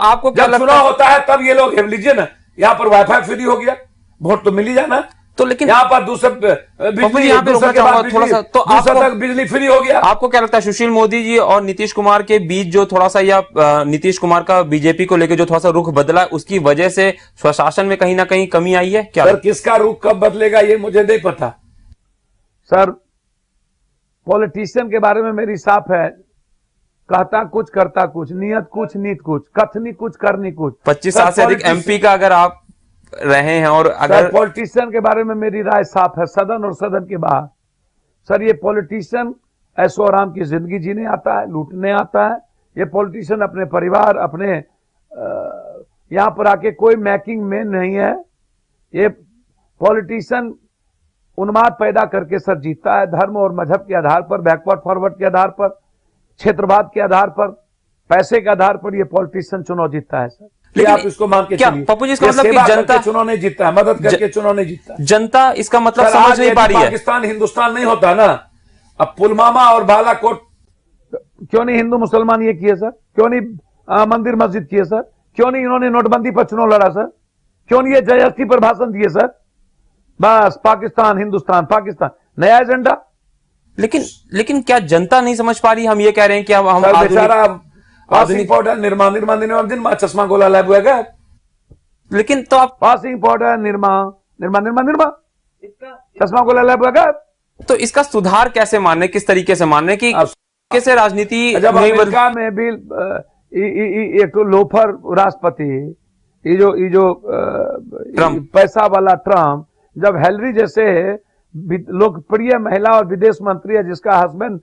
आपको क्या जब लगता चुनाव होता है तब ये लोग लीजिए ना, यहाँ पर वाईफाई फ्री हो गया, वोट तो मिल ही जाना। तो लेकिन यहाँ पर दूसरे बिजली, यहाँ पे रोकना चाहूंगा थोड़ा सा, तो दूसरा आपको तक बिजली फ्री हो गया। आपको क्या लगता है सुशील मोदी जी और नीतीश कुमार के बीच जो थोड़ा सा, या नीतीश कुमार का बीजेपी को लेकर जो थोड़ा सा रुख बदला, उसकी वजह से स्वशासन में कहीं ना कहीं कमी आई है क्या? सर किसका रुख कब बदलेगा ये मुझे नहीं पता। सर पॉलिटिशियन के बारे में मेरी साफ है, कहता कुछ करता कुछ, नियत कुछ नीत कुछ, कथनी कुछ करनी कुछ। 25 साल से अधिक एमपी का अगर आप रहे हैं, और अगर पॉलिटिशियन के बारे में मेरी राय साफ है, सदन और सदन के बाहर। सर ये पॉलिटिशियन ऐशो आराम की जिंदगी जीने आता है, लूटने आता है। ये पॉलिटिशियन अपने परिवार, अपने यहां पर आके कोई मैकिंग में नहीं है। ये पॉलिटिशियन उन्माद पैदा करके सर जीतता है, धर्म और मजहब के आधार पर, बैकवर्ड फॉरवर्ड के आधार पर, क्षेत्रवाद के आधार पर, पैसे के आधार पर ये पॉलिटिशियन चुनाव जीतता है। सर लेकिन आप इसको मान के क्या पप्पू जी, इसका मतलब कि जनता चुनाव नहीं जीतता है, मदद करके चुनाव नहीं जीतता। जनता इसका मतलब समझ नहीं पा रही है। पाकिस्तान हिंदुस्तान नहीं होता ना, अब पुलवामा और बालाकोट क्यों नहीं हिंदू मुसलमान ये किए सर? क्यों नहीं मंदिर मस्जिद किए सर? क्यों नहीं इन्होंने नोटबंदी पर चुनाव लड़ा सर? क्यों नहीं ये जयस्ती पर भाषण दिए सर? बस पाकिस्तान हिंदुस्तान पाकिस्तान, नया एजेंडा। लेकिन क्या जनता नहीं समझ पा रही? हम ये कह रहे हैं कि हम बेचारा पासिंग पाउडर निर्मा चश्मा गोला लगा, लेकिन तो आप पासिंग पाउडर निर्मा चश्मा गोला लगा। तो इसका सुधार कैसे मानने, किस तरीके से मानने की कैसे राजनीति? जब अमेरिका में भी एक तो लोफर राष्ट्रपति, ये जो पैसा वाला ट्रम्प, जब हिलरी जैसे लोकप्रिय महिला और विदेश मंत्री है जिसका हस्बैंड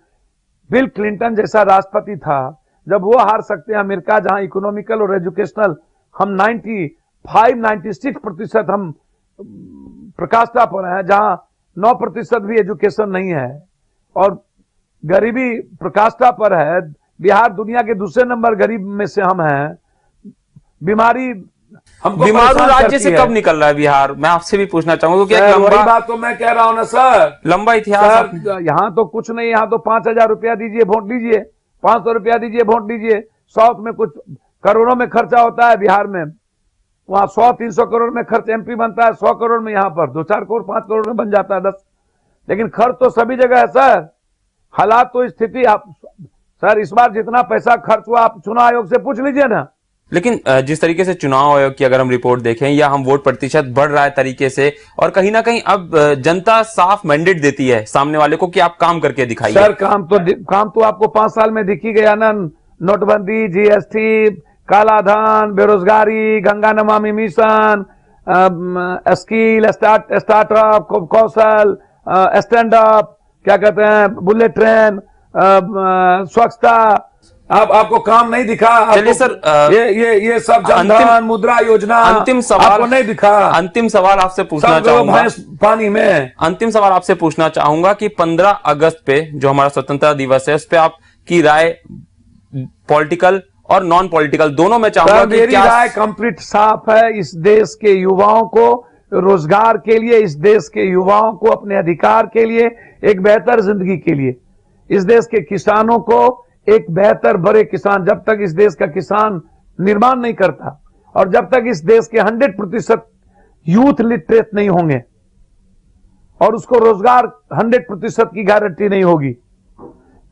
बिल क्लिंटन जैसा राष्ट्रपति था, जब वो हार सकते हैं अमेरिका, जहां इकोनॉमिकल और एजुकेशनल हम 96% हम प्रकाष्ठा पर हैं, जहां 9% भी एजुकेशन नहीं है और गरीबी प्रकाष्ठा पर है। बिहार दुनिया के दूसरे नंबर गरीब में से हम हैं। बीमारू राज्य से कब निकल रहा है बिहार? मैं आपसे भी पूछना चाहूंगा क्योंकि वही बात तो मैं कह रहा हूं ना सर, लंबा इतिहास। यहाँ तो कुछ नहीं, यहाँ तो 5,000 रुपया दीजिए वोट लीजिए, 500 रुपया दीजिए वोट लीजिए। साउथ में कुछ करोड़ों में खर्चा होता है, बिहार में वहां 100-300 करोड़ में खर्च एमपी बनता है, 100 करोड़ में यहाँ पर 2-4 करोड़ 5 करोड़ में बन जाता है 10। लेकिन खर्च तो सभी जगह है सर, हालात तो स्थिति। आप सर इस बार जितना पैसा खर्च हुआ आप चुनाव आयोग से पूछ लीजिए ना। लेकिन जिस तरीके से चुनाव आयोग की अगर हम रिपोर्ट देखें, या हम वोट प्रतिशत बढ़ रहा है तरीके से, और कहीं ना कहीं अब जनता साफ मैंडेट देती है सामने वाले को कि आप काम करके दिखाइए। सर काम तो आपको 5 साल में दिख ही गया ना। नोटबंदी, जीएसटी, काला धन, बेरोजगारी, Ganga Namami mission, skill, startup, कौशल, स्टैंड अप, क्या कहते हैं, बुलेट ट्रेन, स्वच्छता। आपको काम नहीं दिखा? चलिए सर, ये सब जनधन मुद्रा योजना, अंतिम सवाल आपको नहीं दिखा? अंतिम सवाल आपसे पूछना चाहूंगा, पानी में अंतिम सवाल आपसे पूछना चाहूंगा कि 15 अगस्त पे जो हमारा स्वतंत्रता दिवस है, उस पे आपकी राय पॉलिटिकल और नॉन पॉलिटिकल दोनों में चाहूंगा कि मेरी राय कंप्लीट साफ है। इस देश के युवाओं को रोजगार के लिए, इस देश के युवाओं को अपने अधिकार के लिए, एक बेहतर जिंदगी के लिए, इस देश के किसानों को एक बेहतर बड़े किसान, जब तक इस देश का किसान निर्माण नहीं करता और जब तक इस देश के 100% यूथ लिटरेट नहीं होंगे और उसको रोजगार 100% की गारंटी नहीं होगी,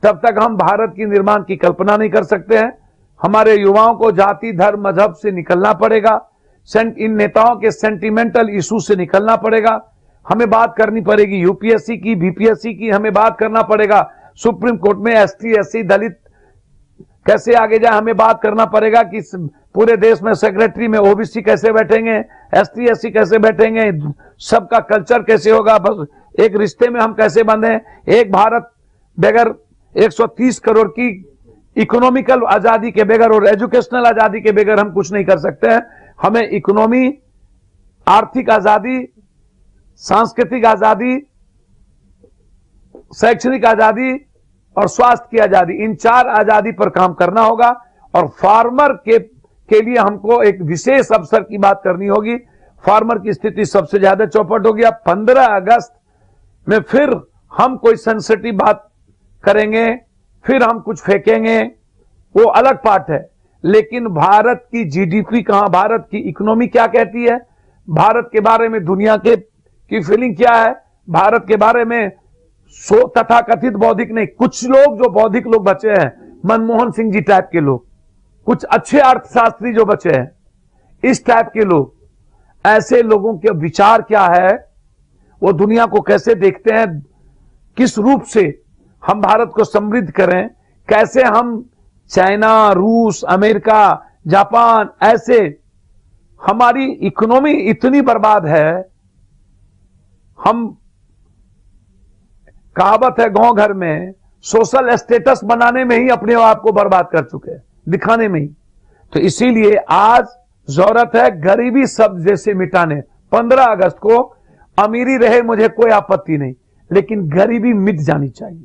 तब तक हम भारत की निर्माण की कल्पना नहीं कर सकते हैं। हमारे युवाओं को जाति, धर्म, मजहब से निकलना पड़ेगा, इन नेताओं के सेंटिमेंटल इशू से निकलना पड़ेगा। हमें बात करनी पड़ेगी यूपीएससी की, बीपीएससी की, हमें बात करना पड़ेगा सुप्रीम कोर्ट में एसटी, एससी, दलित कैसे आगे जाए। हमें बात करना पड़ेगा कि पूरे देश में सेक्रेटरी में ओबीसी कैसे बैठेंगे, एसटी, एससी कैसे बैठेंगे, सबका कल्चर कैसे होगा, बस एक रिश्ते में हम कैसे बंधे। एक भारत बगैर 130 करोड़ की इकोनॉमिकल आजादी के बगैर और एजुकेशनल आजादी के बगैर हम कुछ नहीं कर सकते हैं। हमें इकोनॉमी, आर्थिक आजादी, सांस्कृतिक आजादी, शैक्षणिक आजादी और स्वास्थ्य की आजादी, इन 4 आजादी पर काम करना होगा। और फार्मर के लिए हमको एक विशेष अवसर की बात करनी होगी। फार्मर की स्थिति सबसे ज्यादा चौपट हो गया। 15 अगस्त में फिर हम कोई सेंसिटिव बात करेंगे, फिर हम कुछ फेंकेंगे, वो अलग पार्ट है। लेकिन भारत की जीडीपी कहां, भारत की इकोनॉमी क्या कहती है, भारत के बारे में दुनिया की फीलिंग क्या है, भारत के बारे में तथाकथित बौद्धिक नहीं, कुछ लोग जो बौद्धिक लोग बचे हैं, मनमोहन सिंह जी टाइप के लोग, कुछ अच्छे अर्थशास्त्री जो बचे हैं, इस टाइप के लोग, ऐसे लोगों के विचार क्या है, वो दुनिया को कैसे देखते हैं, किस रूप से हम भारत को समृद्ध करें, कैसे हम चाइना, रूस, अमेरिका, जापान, ऐसे हमारी इकोनॉमी इतनी बर्बाद है, हम कहावत है गांव घर में, सोशल स्टेटस बनाने में ही अपने आप को बर्बाद कर चुके हैं, दिखाने में ही। तो इसीलिए आज जरूरत है गरीबी सब जैसे मिटाने। 15 अगस्त को अमीरी रहे मुझे कोई आपत्ति नहीं, लेकिन गरीबी मिट जानी चाहिए।